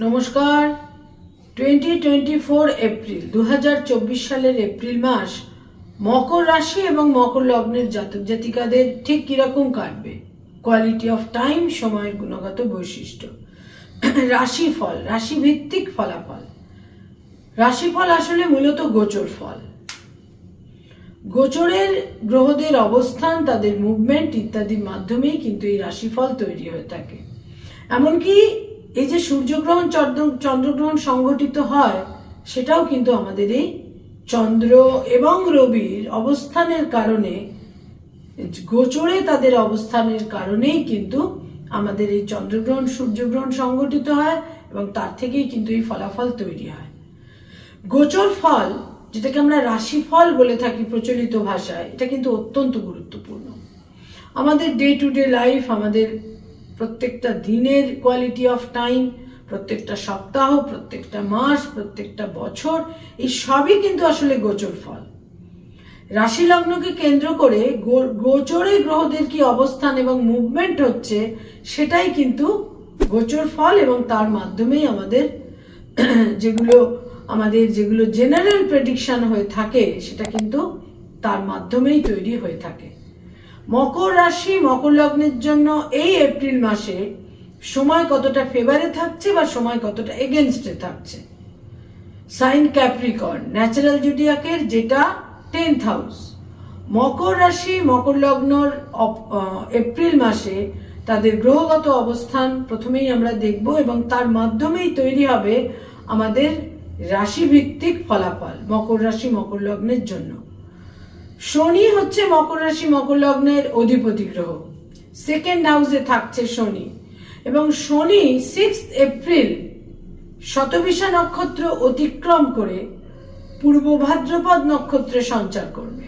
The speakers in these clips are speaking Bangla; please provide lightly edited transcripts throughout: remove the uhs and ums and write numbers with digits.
নমস্কার। 2024 এপ্রিল 2024 সালের এপ্রিল মাস মকর রাশি এবং মকর লগ্নের জাতক জাতিকাদের ঠিক কিরকম কাটবে, কোয়ালিটি অফ টাইম, সময়ের গুণগত বৈশিষ্ট্য, রাশিফল, রাশিভিত্তিক ফলাফল। রাশিফল আসলে মূলত গোচর ফল। গোচরের গ্রহদের অবস্থান, তাদের মুভমেন্ট ইত্যাদির মাধ্যমেই কিন্তু এই রাশিফল তৈরি হয়ে থাকে। এমনকি এই যে সূর্যগ্রহণ চন্দ্রগ্রহণ সংঘটিত হয়, সেটাও কিন্তু আমাদের এই চন্দ্র এবং রবির অবস্থানের কারণে, গোচরে তাদের অবস্থানের কারণেই কিন্তু আমাদের এই চন্দ্রগ্রহণ সূর্যগ্রহণ সংঘটিত হয় এবং তার থেকেই কিন্তু এই ফলাফল তৈরি হয়। গোচর ফল, যেটাকে আমরা রাশিফল বলে থাকি প্রচলিত ভাষায়, এটা কিন্তু অত্যন্ত গুরুত্বপূর্ণ। আমাদের ডে টু ডে লাইফ, আমাদের প্রত্যেকটা দিনের কোয়ালিটি অফ টাইম, প্রত্যেকটা সপ্তাহ, প্রত্যেকটা মাস, প্রত্যেকটা বছর, এই সবই কিন্তু আসলে গোচর ফল। রাশি লগ্নকে কেন্দ্র করে গোচরে গ্রহদের কি অবস্থান এবং মুভমেন্ট হচ্ছে, সেটাই কিন্তু গোচর ফল এবং তার মাধ্যমেই আমাদের যেগুলো জেনারেল প্রেডিকশন হয়ে থাকে, সেটা কিন্তু তার মাধ্যমেই তৈরি হয়ে থাকে। মকর রাশি মকর লগ্নের জন্য এই এপ্রিল মাসে সময় কতটা ফেভারে থাকছে বা সময় কতটা এগেনস্টে থাকছে। সাইন ক্যাপ্রিকর্ন, ন্যাচারাল জুডিয়াকের যেটা 10th হাউস। মকর রাশি মকর লগ্নর এপ্রিল মাসে তাদের গ্রহগত অবস্থান প্রথমেই আমরা দেখব এবং তার মাধ্যমেই তৈরি হবে আমাদের রাশিভিত্তিক ফলাফল মকর রাশি মকর লগ্নের জন্য। শনি হচ্ছে মকর রাশি মকর লগ্নের অধিপতি গ্রহ, 2nd হাউসে থাকছে শনি, এবং শনি 6th এপ্রিল শতবিশা নক্ষত্র অতিক্রম করে পূর্ব ভাদ্রপদ নক্ষত্রে সঞ্চার করবে।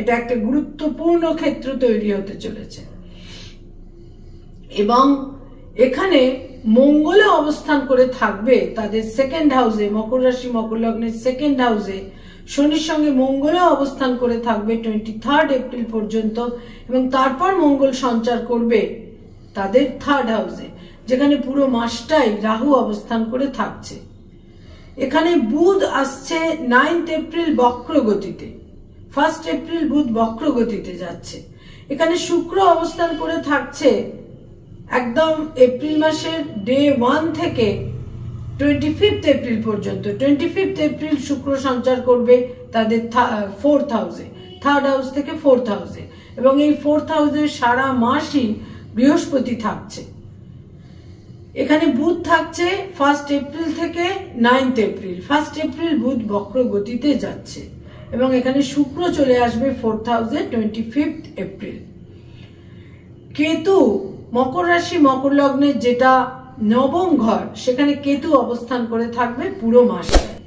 এটা একটা গুরুত্বপূর্ণ ক্ষেত্র তৈরি হতে চলেছে এবং এখানে মঙ্গলে অবস্থান করে থাকবে তাদের 2nd হাউসে, মকর রাশি মকর লগ্নের 2nd হাউসে শনির সঙ্গে মঙ্গলে অবস্থান করে থাকবে 23rd এপ্রিল পর্যন্ত এবং তারপর মঙ্গল সঞ্চার করবে তাদের 3rd হাউসে, যেখানে পুরো মাসটাই রাহু অবস্থান করে থাকছে। এখানে বুধ আসছে 9th এপ্রিল বক্র গতিতে, 1st এপ্রিল বুধ বক্র গতিতে যাচ্ছে। এখানে শুক্র অবস্থান করে থাকছে একদম এপ্রিল মাসের ডে 1 থেকে 25th এপ্রিল পর্যন্ত। 25th এপ্রিল শুক্র সঞ্চার করবে তাদের 4th হাউসে, 3rd হাউস থেকে 4th হাউসে, এবং এই 4th হাউসে সারা মাসই বৃহস্পতি থাকছে। এখানে বুধ থাকছে 1st এপ্রিল থেকে 9th এপ্রিল। 1st এপ্রিল বুধ বক্র গতিতে যাচ্ছে এবং এখানে শুক্র চলে আসবে 4th হাউসে 25th এপ্রিল। কেতু মকর রাশি মকর লগ্নের যেটা 9ম ঘর, সেখানে কেতু অবস্থান করে থাকবে পুরো মাসটায়।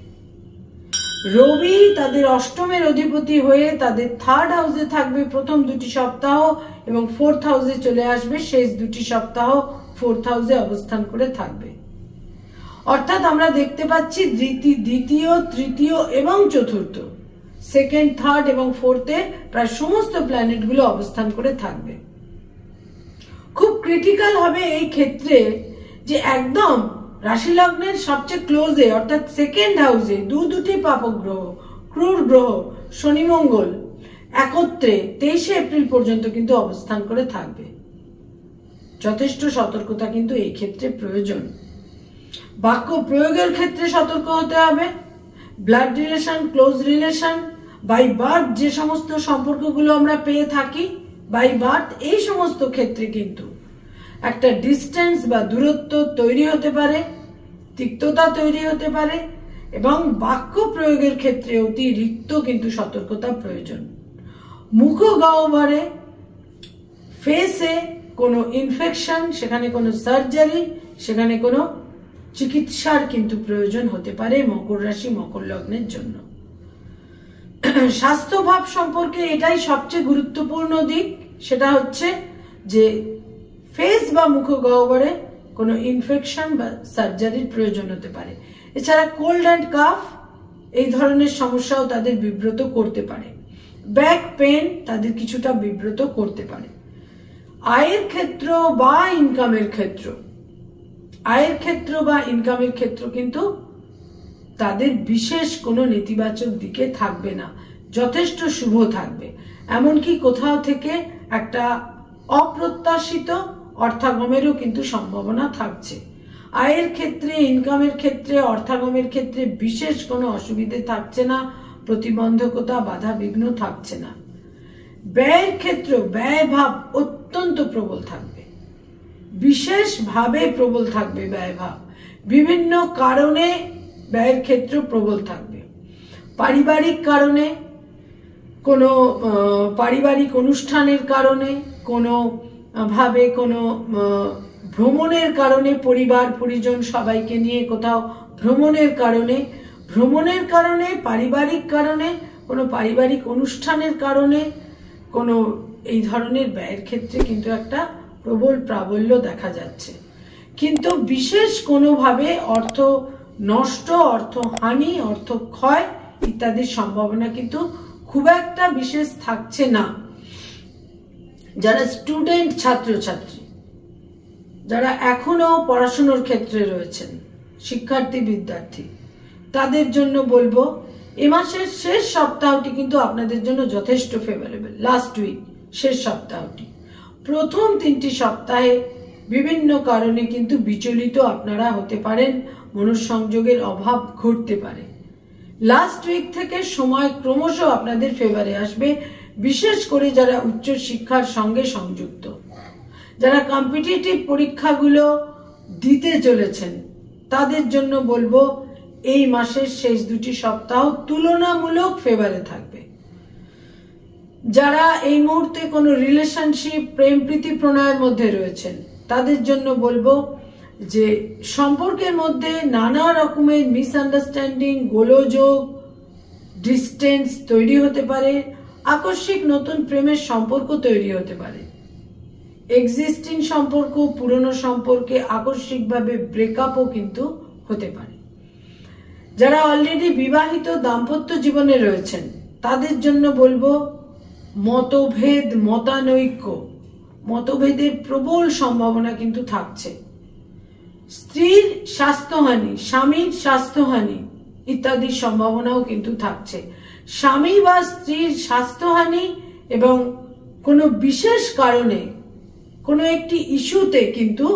রবি তাদের 8মের অধিপতি হয়ে তাদের 3rd হাউসে থাকবে প্রথম 2টি সপ্তাহ এবং 4th হাউসে চলে আসবে শেষ 2টি সপ্তাহ, 4th হাউসে অবস্থান করে থাকবে। অর্থাৎ আমরা দেখতে পাচ্ছি দ্বিতীয়, তৃতীয় এবং চতুর্থ, 2nd, 3rd এবং 4th-এ প্রায় সমস্ত প্ল্যানেটগুলো অবস্থান করে থাকবে। খুব ক্রিটিক্যাল হবে এই ক্ষেত্রে যে একদম রাশি লগ্নের সবচেয়ে ক্লোজে অর্থাৎ 2nd হাউসে দুটি পাপক গ্রহ, ক্রূর গ্রহ শনি মঙ্গল একত্রে 23 এপ্রিল পর্যন্ত কিন্তু অবস্থান করে থাকবে। যথেষ্ট সতর্কতা কিন্তু এই ক্ষেত্রে প্রয়োজন। বাক্য প্রয়োগের ক্ষেত্রে সতর্ক হতে হবে। Blood relation, close relation, by birth যে সমস্ত সম্পর্কগুলো আমরা পেয়ে থাকি বাই বার্থ, এই সমস্ত ক্ষেত্রে কিন্তু একটা ডিস্টেন্স বা দূরত্ব তৈরি হতে পারে, তিক্ততা তৈরি হতে পারে এবং বাক্য প্রয়োগের ক্ষেত্রে অতিরিক্ত কিন্তু সতর্কতা প্রয়োজন। মুখ গহ্বরে, ফেসে কোনো ইনফেকশন, সেখানে কোনো সার্জারি, সেখানে কোনো চিকিৎসার কিন্তু প্রয়োজন হতে পারে মকর রাশি মকর লগ্নের জন্য। স্বাস্থ্যভাব সম্পর্কে এটাই সবচেয়ে গুরুত্বপূর্ণ দিক, সেটা হচ্ছে যে ফেস বা মুখ গহ্বরে কোনো ইনফেকশন বা সার্জারির প্রয়োজন হতে পারে। এছাড়া কোল্ড অ্যান্ড কাফ এই ধরনের সমস্যাও তাদের বিব্রত করতে পারে। ব্যাক পেন তাদের কিছুটা বিব্রত করতে পারে। আয়ের ক্ষেত্র বা ইনকামের ক্ষেত্র আয়ের ক্ষেত্র বা ইনকামের ক্ষেত্র কিন্তু তাদের বিশেষ কোনো নেতিবাচক দিকে থাকবে না, যথেষ্ট শুভ থাকবে। এমনকি কোথাও থেকে একটা অপ্রত্যাশিত অর্থাগমেরও কিন্তু সম্ভাবনা থাকছে। আয়ের ক্ষেত্রে, ইনকামের ক্ষেত্রে, অর্থাগমের ক্ষেত্রে বিশেষ কোনো অসুবিধে থাকছে না, প্রতিবন্ধকতা, বাধা বিঘ্ন থাকছে না। ব্যয়ের ক্ষেত্র, ব্যয় ভাব অত্যন্ত প্রবল থাকবে, বিশেষভাবে প্রবল থাকবে ব্যয় ভাব। বিভিন্ন কারণে ব্যয়ের ক্ষেত্র প্রবল থাকবে। পারিবারিক কারণে, কোনো পারিবারিক অনুষ্ঠানের কারণে, কোনো ভাবে কোনো ভ্রমণের কারণে, পরিবার পরিজন সবাইকে নিয়ে কোথাও ভ্রমণের কারণে, পারিবারিক কারণে, কোনো পারিবারিক অনুষ্ঠানের কারণে, কোনো এই ধরনের ব্যয়ের ক্ষেত্রে কিন্তু একটা প্রবল প্রাবল্য দেখা যাচ্ছে। কিন্তু বিশেষ কোনোভাবে অর্থ নষ্ট, অর্থ হানি, অর্থ ক্ষয় ইত্যাদির সম্ভাবনা কিন্তু খুব একটা বিশেষ থাকছে না। যারা স্টুডেন্ট, ছাত্রছাত্রী, যারা এখনো পড়াশোনার ক্ষেত্রে রয়েছেন, শিক্ষার্থী বিদ্যার্থী, তাদের জন্য বলবো এ মাসের শেষ সপ্তাহটি কিন্তু আপনাদের জন্য যথেষ্ট ফেভারেবল। লাস্ট উইক, শেষ সপ্তাহটি, প্রথম 3টি সপ্তাহে বিভিন্ন কারণে কিন্তু বিচলিত আপনারা হতে পারেন, মনঃসংযোগের অভাব ঘটতে পারে। লাস্ট উইক থেকে সময় ক্রমশ আপনাদের ফেভারে আসবে, বিশেষ করে যারা উচ্চ শিক্ষার সঙ্গে সংযুক্ত, যারা কম্পিটিটিভ পরীক্ষাগুলো দিতে চলেছেন, তাদের জন্য বলবো এই মাসের শেষ 2টি সপ্তাহ তুলনামূলক ফেভারে থাকবে। যারা এই মুহূর্তে কোনো রিলেশনশিপ, প্রেম প্রীতি প্রণয়ের মধ্যে রয়েছেন, তাদের জন্য বলবো যে সম্পর্কের মধ্যে নানা রকমের মিসআন্ডারস্ট্যান্ডিং, গোলযোগ, ডিস্টেন্স তৈরি হতে পারে, আকস্মিক নতুন প্রেমের সম্পর্ক তৈরি হতে পারে, এক্সিস্টিং সম্পর্ক, পুরনো সম্পর্কে আকস্মিকভাবে ব্রেকআপও কিন্তু হতে পারে। যারা অলরেডি বিবাহিত দাম্পত্য জীবনে রয়েছেন, তাদের জন্য বলবো মতভেদ, মতানৈক্য, মতভেদের প্রবল সম্ভাবনা কিন্তু থাকছে। স্ত্রীর স্বাস্থ্যহানি, স্বামীর স্বাস্থ্যহানি ইত্যাদির সম্ভাবনাও কিন্তু থাকছে। স্বামী বা স্ত্রীর স্বাস্থ্যহানি এবং কোনো বিশেষ কারণে কোনো একটি ইস্যুতে কিন্তু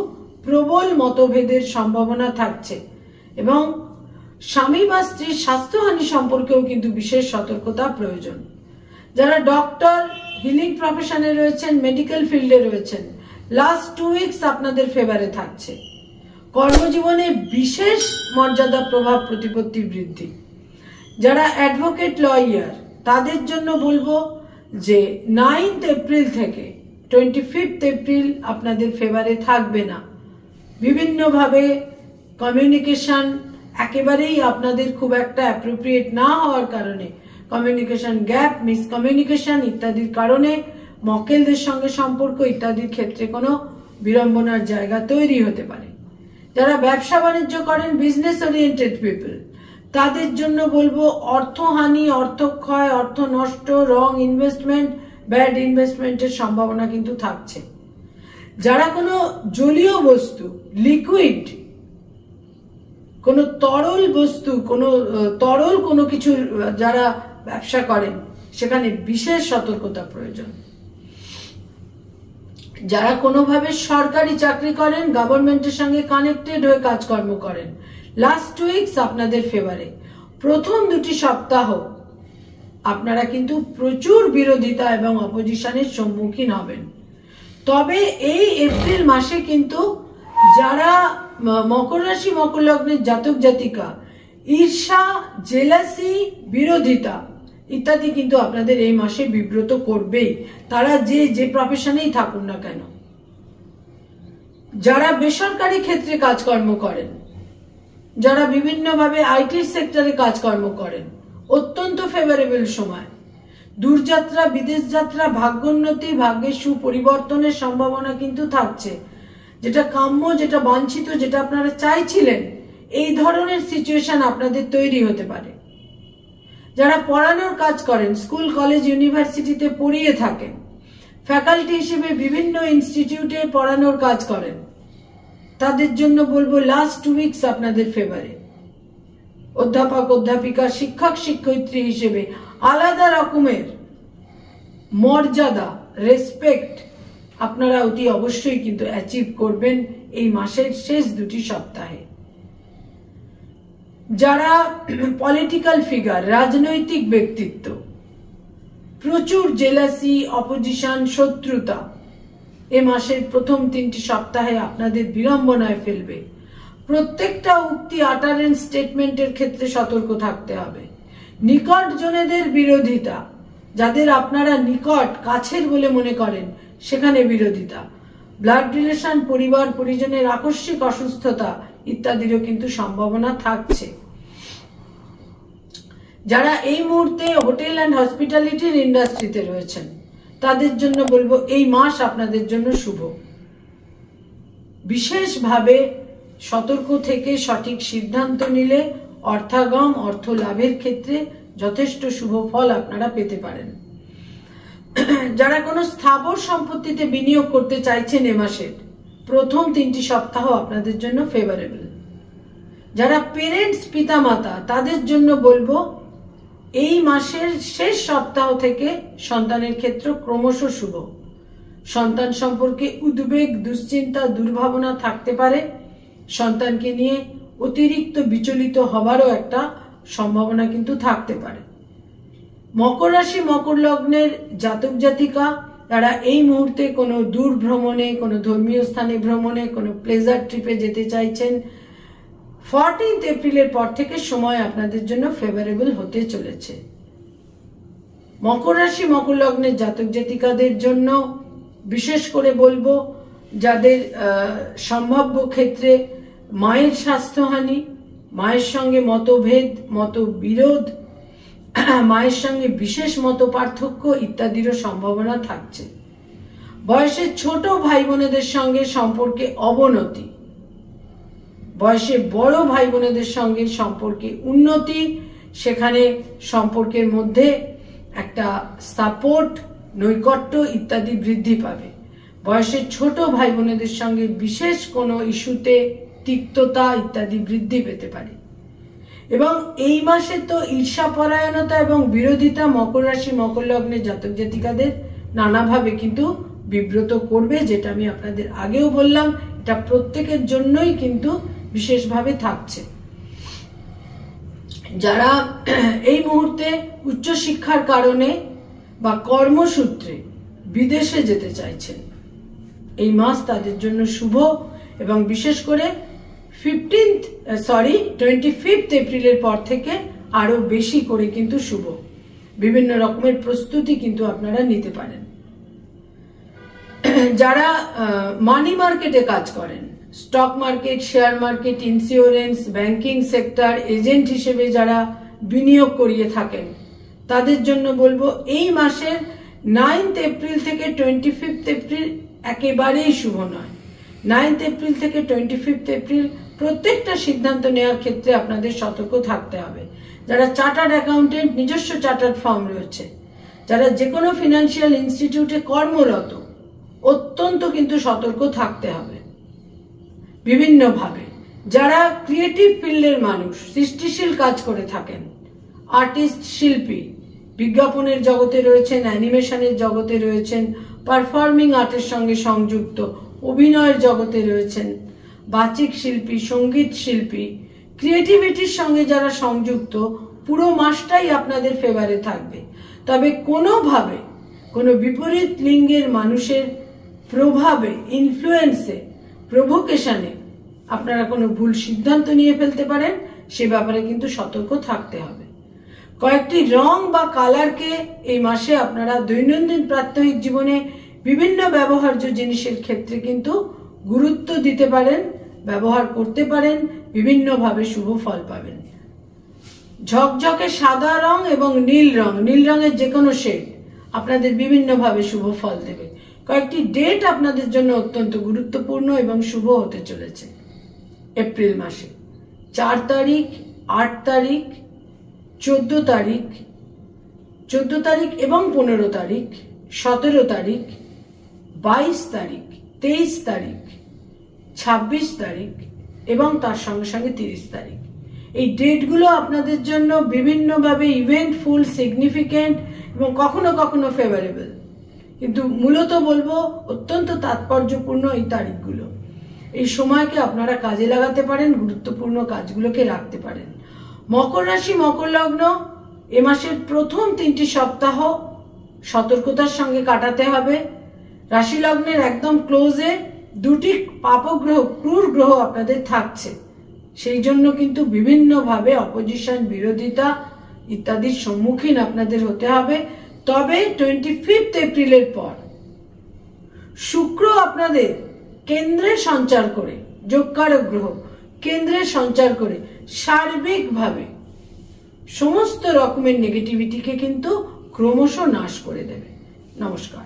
প্রবল মতভেদের সম্ভাবনা থাকছে এবং স্বামী বা স্ত্রীর স্বাস্থ্যহানি সম্পর্কেও কিন্তু বিশেষ সতর্কতা প্রয়োজন। যারা ডক্টর, হিলিং প্রফেশনে রয়েছেন, মেডিকেল ফিল্ডে রয়েছেন, লাস্ট 2 উইকস আপনাদের ফেভারে থাকছে। কর্মজীবনে বিশেষ মর্যাদা, প্রভাব, প্রতিপত্তি বৃদ্ধি। যারা অ্যাডভোকেট, লয়ার, তাদের জন্য বলবো যে 9th এপ্রিল থেকে 25th এপ্রিল আপনাদের ফেভারে থাকবে না। বিভিন্নভাবে কমিউনিকেশন একেবারেই আপনাদের খুব একটা অ্যাপ্রোপ্রিয়েট না হওয়ার কারণে, কমিউনিকেশন গ্যাপ, মিসকমিউনিকেশন ইত্যাদির কারণে মক্কেলদের সঙ্গে সম্পর্ক ইত্যাদির ক্ষেত্রে কোনো বিড়ম্বনার জায়গা তৈরি হতে পারে। যারা ব্যবসা বাণিজ্য করেন, বিজনেস ওরিয়েন্টেড পিপল, তাদের জন্য বলবো অর্থহানি, অর্থক্ষয়, অর্থ নষ্ট, রং ইনভেস্টমেন্ট, ব্যাড ইনভেস্টমেন্টের সম্ভাবনা কিন্তু থাকছে। যারা কোনো জলীয় বস্তু, লিকুইড, কোনো তরল বস্তু, তরল কোনো কিছু যারা ব্যবসা করেন, সেখানে বিশেষ সতর্কতা প্রয়োজন। যারা কোনোভাবে সরকারি চাকরি করেন, গভর্নমেন্টের সঙ্গে কানেক্টেড হয়ে কাজকর্ম করেন, লাস্ট 2 উইকস আপনাদের ফেভারে। প্রথম 2টি সপ্তাহ আপনারা কিন্তু প্রচুর বিরোধিতা এবং অপোজিশনের সম্মুখীন হবেন। তবে এই এপ্রিল মাসে কিন্তু যারা মকর রাশি, মকর লগ্নের জাতক জাতিকা, ঈর্ষা, জেলাসি, বিরোধিতা ইত্যাদি কিন্তু আপনাদের এই মাসে বিব্রত করবেই, তারা যে প্রফেশনেই থাকুন না কেন। যারা বেসরকারি ক্ষেত্রে কাজকর্ম করেন, যারা বিভিন্নভাবে আইটি সেক্টরে কাজকর্ম করেন, অত্যন্ত ফেভারেবল সময়। দূরযাত্রা, বিদেশ যাত্রা, ভাগ্যোন্নতি, ভাগ্যের সুপরিবর্তনের সম্ভাবনা কিন্তু থাকছে। যেটা কাম্য, যেটা বাঞ্ছিত, যেটা আপনারা চাইছিলেন, এই ধরনের সিচুয়েশন আপনাদের তৈরি হতে পারে। যারা পড়ানোর কাজ করেন, স্কুল, কলেজ, ইউনিভার্সিটিতে পড়িয়ে থাকেন, ফ্যাকাল্টি হিসেবে বিভিন্ন ইনস্টিটিউটে পড়ানোর কাজ করেন, তাদের জন্য বলবো লাস্ট 2 উইকস আপনাদের ফেভারে। অধ্যাপক অধ্যাপিকা শিক্ষক শিক্ষয়িত্রী হিসেবে আলাদা রকমের মর্যাদা, রেসপেক্ট আপনারা অতি অবশ্যই কিন্তু অ্যাচিভ করবেন এই মাসের শেষ 2টি সপ্তাহে। যারা পলিটিক্যাল ফিগার, রাজনৈতিক ব্যক্তিত্ব, প্রচুর জেলাসি, অপোজিশন, শত্রুতা এ মাসের প্রথম 3টি সপ্তাহে আপনাদের বিড়ম্বনায় ফেলবে। প্রত্যেকটা উক্তি, আটারেন্স, স্টেটমেন্টের ক্ষেত্রে সতর্ক থাকতে হবে। নিকট জনেদের বিরোধিতা, যাদের আপনারা নিকট, কাছের বলে মনে করেন, সেখানে বিরোধিতা, ব্লাড রিলেশন, পরিবার পরিজনের আকস্মিক অসুস্থতা ইত্যাদিরও কিন্তু সম্ভাবনা থাকছে। যারা এই মুহূর্তে হোটেল অ্যান্ড হসপিটালিটির ইন্ডাস্ট্রিতে রয়েছেন তাদের জন্য বলবো এই মাস আপনাদের জন্য শুভ। বিশেষভাবে সতর্ক থেকে সঠিক সিদ্ধান্ত নিলে অর্থাগম, অর্থ লাভের ক্ষেত্রে যথেষ্ট শুভ ফল আপনারা পেতে পারেন। যারা কোনো স্থাবর সম্পত্তিতে বিনিয়োগ করতে চাইছেন এ মাসের প্রথম 3টি সপ্তাহ আপনাদের জন্য ফেভারেবল। যারা পেরেন্টস, পিতামাতা, তাদের জন্য বলবো এই মাসের শেষ সপ্তাহ থেকে সন্তানের ক্ষেত্র ক্রমশ শুভ। সন্তান সম্পর্কে উদ্বেগ, দুশ্চিন্তা, দুর্ভাবনা থাকতে পারে। সন্তানকে নিয়ে অতিরিক্ত বিচলিত হবারও একটা সম্ভাবনা কিন্তু থাকতে পারে। মকর রাশি, মকর লগ্নের জাতক জাতিকা তারা এই মুহূর্তে কোনো দূর ভ্রমণে, কোনো ধর্মীয় স্থানে ভ্রমণে, কোনো প্লেজার ট্রিপে যেতে চাইছেন, 14 এপ্রিলের পর থেকে সময় আপনাদের জন্য ফেভারেবল হতে চলেছে। মকর রাশি, মকর লগ্নের জাতক জাতিকাদের জন্য বিশেষ করে বলবো যাদের সম্ভাব্য ক্ষেত্রে মায়ের স্বাস্থ্যহানি, মায়ের সঙ্গে মতভেদ, মতবিরোধ, মায়ের সঙ্গে বিশেষ মত পার্থক্য ইত্যাদিরও সম্ভাবনা থাকছে। বয়সে ছোট ভাই বোনেদের সঙ্গে সম্পর্কে অবনতি, বয়সে বড় ভাই বোনেদের সঙ্গে সম্পর্কে উন্নতি, সেখানে সম্পর্কের মধ্যে একটা সাপোর্ট, নৈকট্য ইত্যাদি বৃদ্ধি পাবে। বয়সে ছোট ভাই বোনেদের সঙ্গে বিশেষ কোনো ইস্যুতে তিক্ততা ইত্যাদি বৃদ্ধি পেতে পারে। এবং এই মাসে তো ঈর্ষাপরায়ণতা এবং বিরোধিতা মকর রাশি, মকর লগ্নের জাতক জাতিকাদের নানাভাবে কিন্তু বিব্রত করবে, যেটা আমি আপনাদের আগেও বললাম। এটা প্রত্যেকের জন্যই কিন্তু বিশেষভাবে থাকছে। যারা এই মুহূর্তে উচ্চশিক্ষার কারণে বা কর্মসূত্রে বিদেশে যেতে চাইছেন, এই মাস তাদের জন্য শুভ। এবং বিশেষ করে 25 এপ্রিলের পর থেকে আরো বেশি করে কিন্তু শুভ। বিভিন্ন রকমের প্রস্তুতি কিন্তু আপনারা নিতে পারেন। যারা মানি মার্কেটে কাজ করেন, stock market, share market, insurance, banking sector, agent হিসেবে যারা বিনিয়োগ করিয়ে থাকেন তাদের জন্য বলবো এই মাসের 9 এপ্রিল থেকে 25 এপ্রিল একেবারেই শুভ নয়। 9 এপ্রিল থেকে 25 এপ্রিল প্রত্যেকটা সিদ্ধান্ত নেওয়ার ক্ষেত্রে আপনাদের সতর্ক থাকতে হবে। যারা চার্টার্ড অ্যাকাউন্টেন্ট, নিজস্ব চার্টার্ড ফার্ম রয়েছে, যারা যে কোনো ফিনান্সিয়াল ইনস্টিটিউটে কর্মরত, অত্যন্ত কিন্তু সতর্ক থাকতে হবে বিভিন্নভাবে। যারা ক্রিয়েটিভ ফিল্ডের মানুষ, সৃষ্টিশীল কাজ করে থাকেন, আর্টিস্ট, শিল্পী, বিজ্ঞাপনের জগতে রয়েছেন, অ্যানিমেশনের জগতে রয়েছেন, পারফর্মিং আর্টের সঙ্গে সংযুক্ত, অভিনয়ের জগতে রয়েছেন, বাচিক শিল্পী, সঙ্গীত শিল্পী, ক্রিয়েটিভিটির সঙ্গে যারা সংযুক্ত, পুরো মাসটাই আপনাদের ফেভারে থাকবে। তবে কোনোভাবে কোনো বিপরীত লিঙ্গের মানুষের প্রভাবে, ইনফ্লুয়েন্সে, প্রভোকেশনে আপনারা কোনো ভুল সিদ্ধান্ত নিয়ে ফেলতে পারেন, সে ব্যাপারে কিন্তু সতর্ক থাকতে হবে। কয়েকটি রং বা কালারকে এই মাসে আপনারা দৈনন্দিন প্রাত্যহিক জীবনে বিভিন্ন ব্যবহার্য জিনিসের ক্ষেত্রে কিন্তু গুরুত্ব দিতে পারেন, ব্যবহার করতে পারেন, বিভিন্নভাবে শুভ ফল পাবেন। ঝকঝকে সাদা রং এবং নীল রঙের যে কোনো শেড আপনাদের বিভিন্নভাবে শুভ ফল দেবে। কয়েকটি ডেট আপনাদের জন্য অত্যন্ত গুরুত্বপূর্ণ এবং শুভ হতে চলেছে এপ্রিল মাসে। 4 তারিখ, 8 তারিখ, 14 তারিখ, 14 তারিখ এবং 15 তারিখ, 17 তারিখ, 22 তারিখ, 23 তারিখ, 26 তারিখ এবং তার সঙ্গে সঙ্গে 30 তারিখ। এই ডেটগুলো আপনাদের জন্য বিভিন্নভাবে ইভেন্টফুল, সিগনিফিকেন্ট এবং কখনো কখনো ফেভারেবল, কিন্তু মূলত বলবো অত্যন্ত তাৎপর্যপূর্ণ এই তারিখগুলো। এই সময়কে আপনারা কাজে লাগাতে পারেন, গুরুত্বপূর্ণ কাজগুলোকে রাখতে পারেন। মকর রাশি, মকর লগ্ন, এ মাসের প্রথম 3টি সপ্তাহ সতর্কতার সঙ্গে কাটাতে হবে। রাশি লগ্নের একদম ক্লোজে 2টি পাপগ্রহ, ক্রূর গ্রহ আপনাদের থাকছে, সেই জন্য কিন্তু বিভিন্নভাবে অপোজিশন, বিরোধিতা ইত্যাদির সম্মুখীন আপনাদের হতে হবে। তবে 25 এপ্রিলের পর শুক্র আপনাদের কেন্দ্রে সঞ্চার করে, যোগকারক গ্রহ কেন্দ্রে সঞ্চার করে সার্বিকভাবে সমস্ত রকমের নেগেটিভিটিকে কিন্তু ক্রমশ নাশ করে দেবে। নমস্কার।